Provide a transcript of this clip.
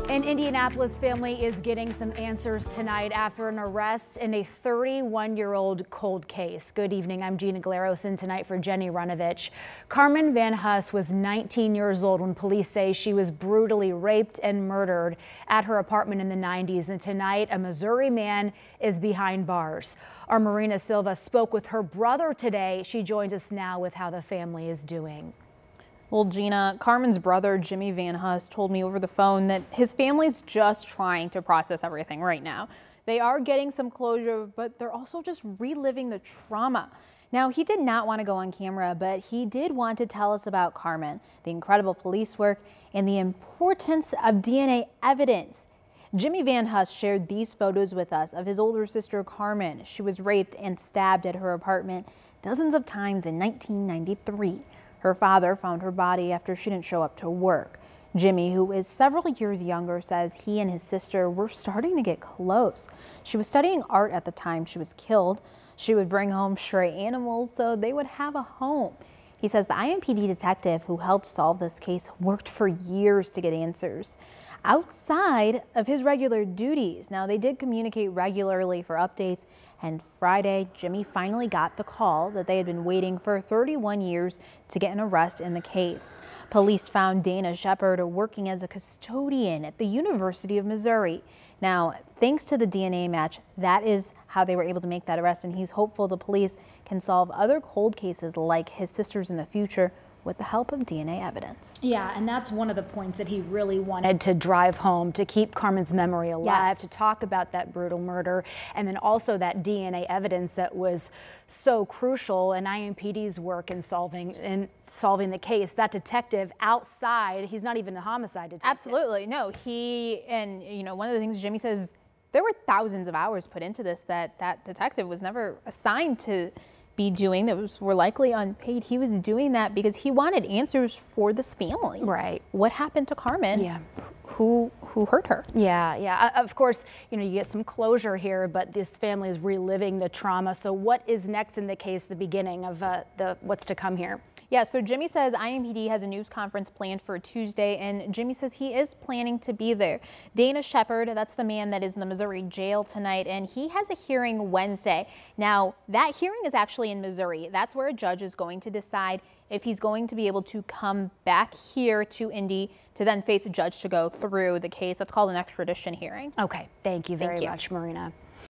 An Indianapolis family is getting some answers tonight after an arrest in a 31-year-old cold case. Good evening, I'm Gina Galeros in tonight for Jenny Runovich. Carmen Van Huss was 19 years old when police say she was brutally raped and murdered at her apartment in the 90s. And tonight, a Missouri man is behind bars. Our Marina Silva spoke with her brother today. She joins us now with how the family is doing. Well, Gina, Carmen's brother, Jimmy Van Huss, told me over the phone that his family's just trying to process everything right now. They are getting some closure, but they're also just reliving the trauma. Now, he did not want to go on camera, but he did want to tell us about Carmen, the incredible police work, and the importance of DNA evidence. Jimmy Van Huss shared these photos with us of his older sister, Carmen. She was raped and stabbed at her apartment dozens of times in 1993. Her father found her body after she didn't show up to work. Jimmy, who is several years younger, says he and his sister were starting to get close. She was studying art at the time she was killed. She would bring home stray animals so they would have a home. He says the IMPD detective who helped solve this case worked for years to get answers outside of his regular duties. Now, they did communicate regularly for updates, and Friday, Jimmy finally got the call that they had been waiting for 31 years to get an arrest in the case. Police found Dana Shepard working as a custodian at the University of Missouri. Now, thanks to the DNA match, that is how they were able to make that arrest, and he's hopeful the police can solve other cold cases like his sister's in the future with the help of DNA evidence. Yeah, and that's one of the points that he really wanted to drive home, to keep Carmen's memory alive, yes, to talk about that brutal murder, and then also that DNA evidence that was so crucial in IMPD's work in solving the case. That detective outside, he's not even a homicide detective. Absolutely, no. One of the things Jimmy says, there were thousands of hours put into this that detective was never assigned to be doing, were likely unpaid. He was doing that because he wanted answers for this family. Right. What happened to Carmen? Yeah. Who hurt her? Yeah. Of course, you get some closure here, but this family is reliving the trauma. So what is next in the case, the beginning of what's to come here? Yeah, so Jimmy says IMPD has a news conference planned for Tuesday, and Jimmy says he is planning to be there. Dana Shepard, that's the man that is in the Missouri jail tonight, and he has a hearing Wednesday. Now, that hearing is actually in Missouri. That's where a judge is going to decide if he's going to be able to come back here to Indy to then face a judge to go through the case. That's called an extradition hearing. Okay, thank you very much, Marina.